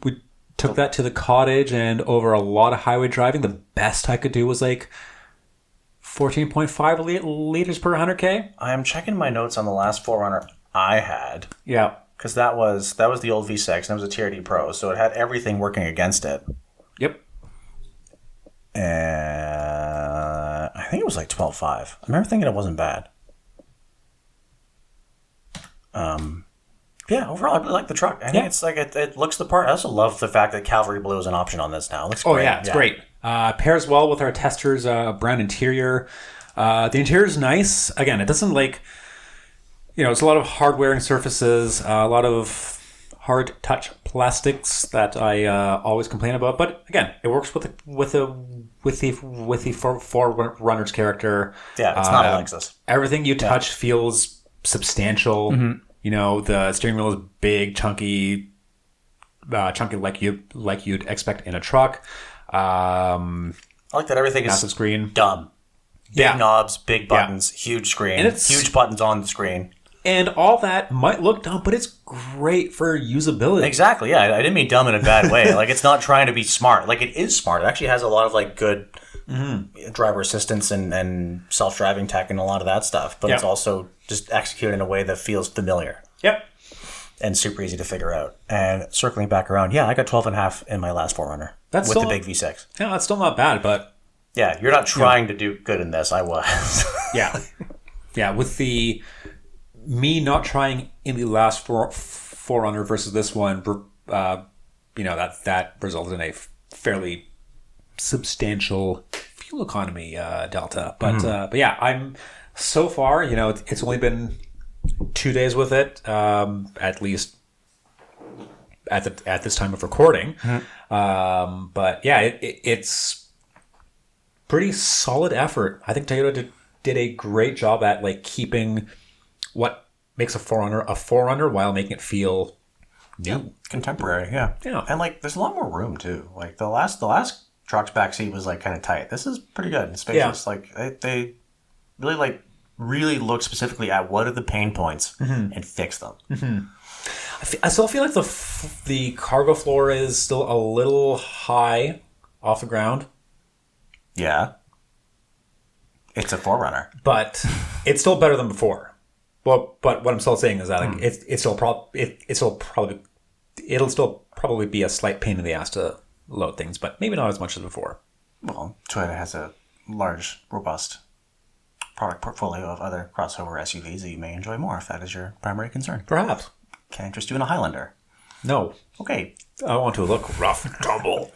we took that to the cottage and over a lot of highway driving. The best I could do was like 14.5 liters per 100K. I am checking my notes on the last Forerunner I had. Yeah. Because that was the old V6 and it was a TRD Pro, so it had everything working against it. Yep. And I think it was like 12.5. I remember thinking it wasn't bad. Yeah, overall, I really like the truck. I think it's like it looks the part. I also love the fact that Cavalry Blue is an option on this now. It looks great. It's great. Pairs well with our tester's brown interior. The interior is nice. Again, it doesn't it's a lot of hard wearing surfaces, a lot of hard touch plastics that I always complain about. But again, it works with the Forerunners character. Yeah, it's not a Lexus. Everything you touch feels substantial. Mm-hmm. The steering wheel is big, chunky like you'd expect in a truck. I like that everything massive is screen, dumb. Big knobs, big buttons, huge screen, and it's huge buttons on the screen. And all that might look dumb, but it's great for usability. Exactly, yeah. I didn't mean dumb in a bad way. Like, it's not trying to be smart. Like, it is smart. It actually has a lot of, like, good driver assistance and self-driving tech and a lot of that stuff. But it's also just executed in a way that feels familiar. Yep. And super easy to figure out. And circling back around, I got 12.5 in my last Forerunner. With the big V6. Yeah, that's still not bad, but... Yeah, you're not trying to do good in this. I was. Yeah, with the... Me not trying in the last Forerunner versus this one, that resulted in a fairly substantial fuel economy delta. But yeah, I'm so far. It's only been 2 days with it, at least at this time of recording. But yeah, it's pretty solid effort. I think Toyota did a great job at keeping what makes a Forerunner while making it feel new, contemporary. Yeah. And there's a lot more room too. Like the last truck's back seat was kind of tight. This is pretty good and spacious. They really look specifically at what are the pain points and fix them. I still feel like the cargo floor is still a little high off the ground. Yeah. It's a Forerunner, but it's still better than before. Well, but what I'm still saying is that it'll still probably be a slight pain in the ass to load things, but maybe not as much as before. Well, Toyota has a large, robust product portfolio of other crossover SUVs that you may enjoy more if that is your primary concern. Perhaps. Can I interest you in a Highlander? No. Okay. I want to look rough and tumble.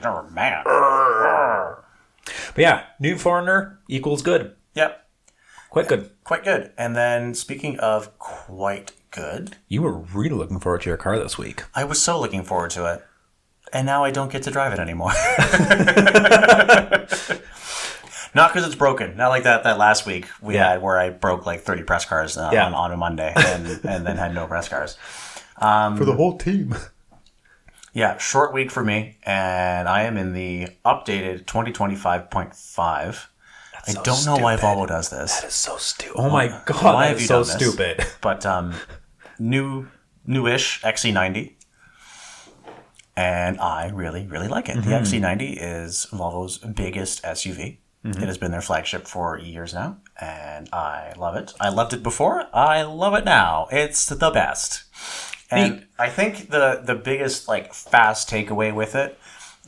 You're mad. But yeah, new Forerunner equals good. Yep. Quite good. Quite good. And then, speaking of quite good... You were really looking forward to your car this week. I was so looking forward to it. And now I don't get to drive it anymore. Not because it's broken. Not like that last week we had where I broke 30 press cars on a Monday and then had no press cars. For the whole team. Yeah, short week for me, and I am in the updated 2025.5. I don't know why Volvo does this. That is so stupid. Oh my god, Why that have is you so done this? stupid. But newish XC90, and I really, really like it. The XC90 is Volvo's biggest SUV. It has been their flagship for years now, and I love it. I loved it before. I love it now. It's the best. And I think the biggest like fast takeaway with it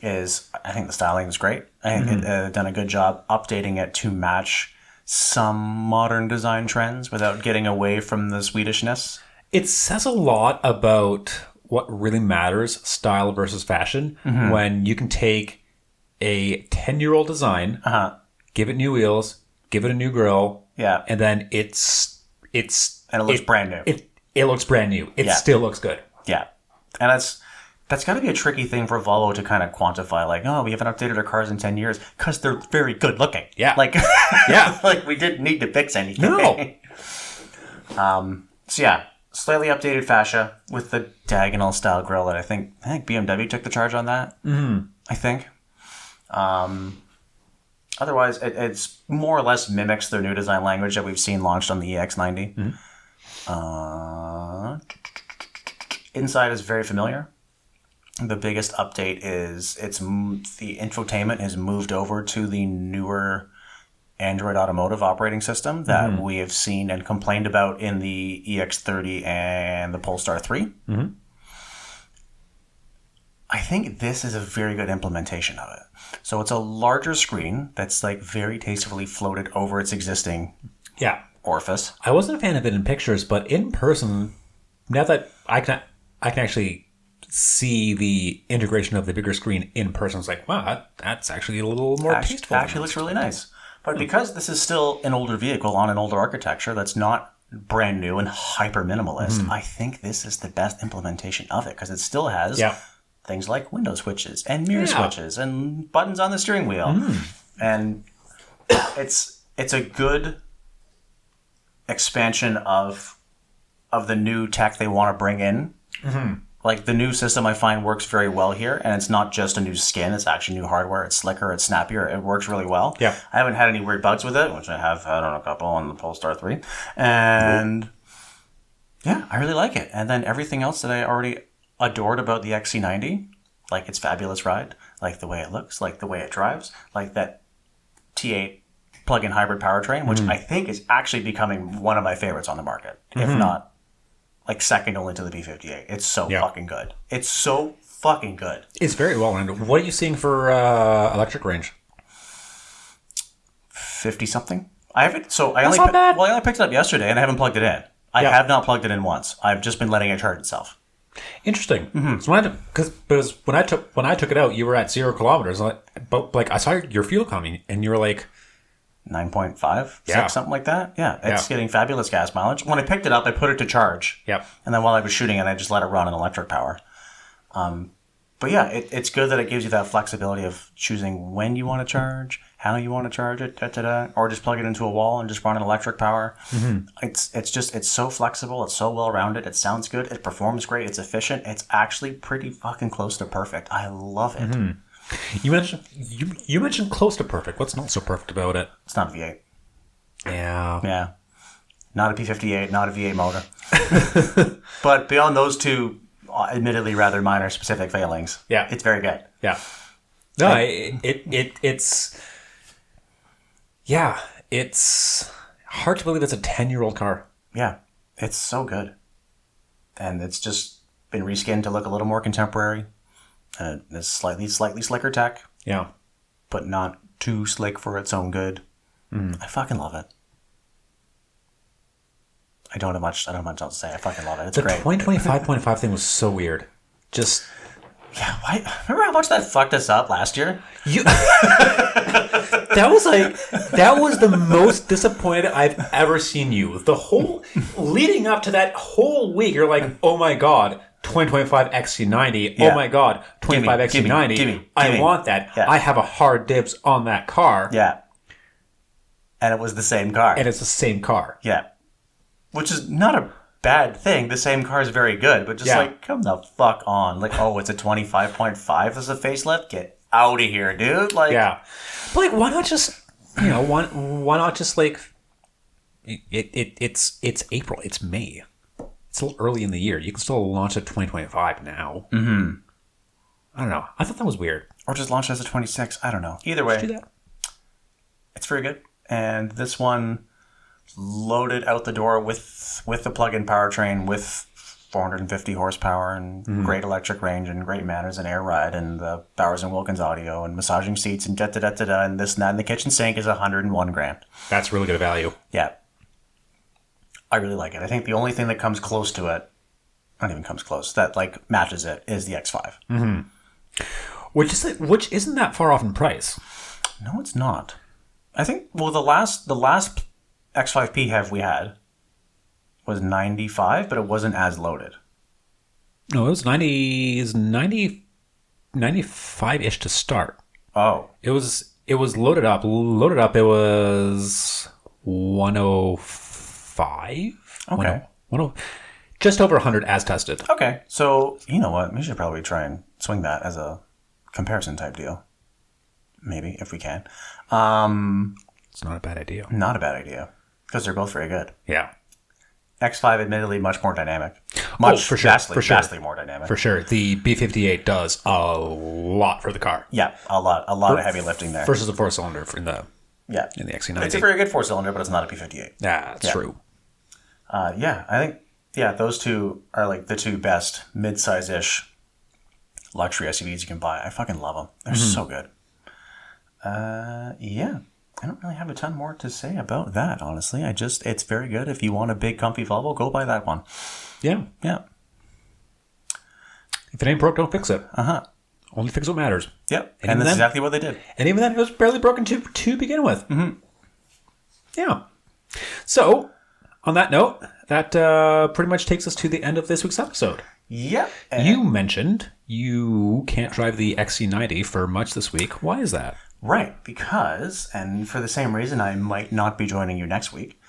is I think the styling is great. I think they've done a good job updating it to match some modern design trends without getting away from the Swedishness. It says a lot about what really matters, style versus fashion, when you can take a 10-year-old design, give it new wheels, give it a new grille, and then it looks brand new. It looks brand new. It still looks good. Yeah. And that's got to be a tricky thing for Volvo to kind of quantify, like, oh, we haven't updated our cars in 10 years because they're very good looking. Yeah. Like, Yeah. like we didn't need to fix anything. No. So yeah, slightly updated fascia with the diagonal style grille that I think BMW took the charge on that. I think. Otherwise, it's more or less mimics their new design language that we've seen launched on the EX90. Inside is very familiar. The biggest update is the infotainment has moved over to the newer Android Automotive operating system that we have seen and complained about in the EX30 and the Polestar 3. I think this is a very good implementation of it. So it's a larger screen that's like very tastefully floated over its existing orifice. I wasn't a fan of it in pictures, but in person, now that I can actually see the integration of the bigger screen in person, it's like, wow, that's actually a little more tasteful. Actually looks really nice. But because this is still an older vehicle on an older architecture that's not brand new and hyper minimalist, I think this is the best implementation of it because it still has things like window switches and mirror switches and buttons on the steering wheel. And it's a good expansion of the new tech they want to bring in. Like the new system I find works very well here, and it's not just a new skin, it's actually new hardware. It's slicker, it's snappier, it works really well. Yeah. I haven't had any weird bugs with it, which I have had on a couple on the Polestar 3. And yeah, I really like it. And then everything else that I already adored about the XC90, like its fabulous ride, like the way it looks, like the way it drives, like that T8 plug-in hybrid powertrain, which I think is actually becoming one of my favorites on the market, if not like second only to the B58. It's so fucking good. It's so fucking good. It's very well rounded. What are you seeing for electric range? 50 something. I haven't. So I That's not bad. Well, I only picked it up yesterday, and I haven't plugged it in. I have not plugged it in once. I've just been letting it charge itself. Interesting. So when I took it out, you were at 0 kilometers. But like I saw your fuel economy, and you were like 9.5, 6, something like that. Yeah, it's getting fabulous gas mileage. When I picked it up, I put it to charge. Yep. And then while I was shooting it, I just let it run on electric power. But yeah, it's good that it gives you that flexibility of choosing when you want to charge, how you want to charge it, or just plug it into a wall and just run on electric power. It's so flexible. It's so well-rounded. It sounds good. It performs great. It's efficient. It's actually pretty fucking close to perfect. I love it. You mentioned close to perfect. What's not so perfect about it? It's not a V8. Yeah. Yeah. Not a P58, not a V8 motor. But beyond those two, admittedly rather minor specific failings, it's very good. Yeah. No, it's hard to believe it's a 10-year-old car. Yeah. It's so good. And it's just been reskinned to look a little more contemporary. And it's slightly slicker tech. Yeah. But not too slick for its own good. I fucking love it. I don't have much else to say. I fucking love it. It's great. The 2025.5 thing was so weird. Just why? Remember how much that fucked us up last year? That was the most disappointed I've ever seen you. The whole leading up to that whole week, you're like, oh my god, 2025 XC90. Oh my god, 25 XC90. I want that. Yeah. I have a hard dibs on that car. Yeah. And it was the same car. And it's the same car. Yeah. Which is not a bad thing. The same car is very good, but just Yeah. like, come the fuck on. Like, oh, it's a 25.5 as a facelift? Get out of here, dude. Like, Yeah. But like, why not just, why not just like, it's April, it's May. It's still early in the year. You can still launch a 2025 now. Mm-hmm. I don't know. I thought that was weird. or just launch it as a 26. I don't know. Either way, Do that. it's very good. And this one loaded out the door with the plug-in powertrain with 450 horsepower and great electric range and great manners and air ride and the Bowers and Wilkins audio and massaging seats and da-da-da-da-da and this and that. And the kitchen sink is $101,000. That's really good value. Yeah. I really like it. I think the only thing that comes close to it, not even comes close, that like matches it is the X5. Which isn't that far off in price. No, it's not. I think, well, the last X5 PHEV we had was 95, but it wasn't as loaded. No, it was 95-ish to start. Oh. It was loaded up. Loaded up, it was 105. Okay. 10, just over 100 as tested. Okay. So, you know what? We should probably try and swing that as a comparison type deal. Maybe, if we can. It's not a bad idea. Not a bad idea. Because they're both very good. Yeah. X5, admittedly, much more dynamic. Much, for sure. vastly more dynamic. For sure. The B58 does a lot for the car. Yeah, a lot of heavy lifting there. Versus a four-cylinder in the XC90. It's a very good four-cylinder, but it's not a P58. That's true. I think, those two are like the two best mid-size-ish luxury SUVs you can buy. I fucking love them. They're so good. I don't really have a ton more to say about that, honestly. It's very good. If you want a big, comfy Volvo, go buy that one. Yeah. Yeah. If it ain't broke, don't fix it. Only fix what matters. Yep. And that's exactly what they did. And even then, it was barely broken to begin with. Mm-hmm. Yeah. So, on that note, that pretty much takes us to the end of this week's episode. Yep. You mentioned you can't drive the XC90 for much this week. Why is that? Right, because, and for the same reason I might not be joining you next week,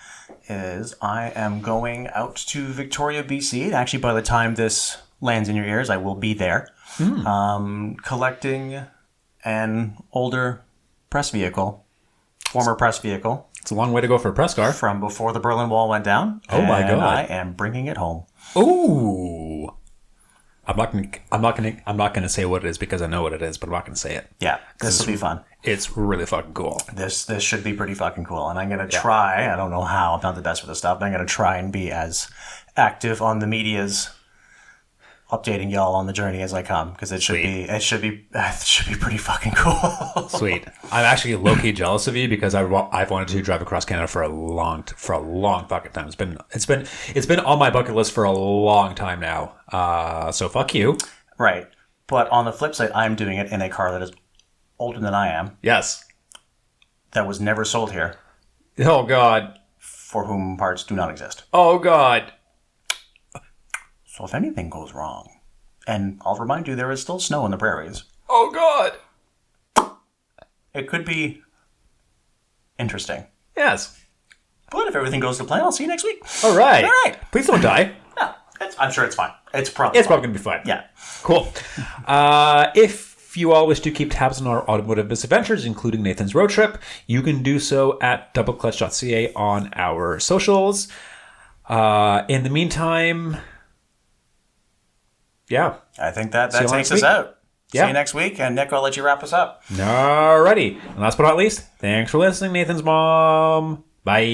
is I am going out to Victoria, BC. Actually, by the time this lands in your ears, I will be there, collecting an older press vehicle, former press vehicle. It's a long way to go for a press car. From before the Berlin Wall went down. Oh my God. I am bringing it home. Ooh. I'm not gonna say what it is because I know what it is, but I'm not gonna say it. Yeah, this will be fun. It's really fucking cool. This should be pretty fucking cool, and I'm gonna try. I don't know how. I'm not the best with this stuff, but I'm gonna try and be as active on the media's updating y'all on the journey as I come because it should be pretty fucking cool. Sweet. I'm actually low key jealous of you because I've wanted to drive across Canada for a long fucking time. It's been on my bucket list for a long time now. So fuck you. Right, but on the flip side, I'm doing it in a car that is older than I am. Yes. That was never sold here. Oh God. For whom parts do not exist. Oh God. So if anything goes wrong, and I'll remind you, there is still snow in the prairies. Oh God. It could be interesting. Yes. But if everything goes to plan, I'll see you next week. All right. All right. Please don't die. No, I'm sure it's fine. It's probably It's probably going to be fun. Yeah. Cool. If you all wish to keep tabs on our automotive misadventures, including Nathan's road trip, you can do so at doubleclutch.ca on our socials. In the meantime, yeah. I think that takes us out. Yeah. See you next week, and Nick, I'll let you wrap us up. Alrighty. And last but not least, thanks for listening, Nathan's mom. Bye.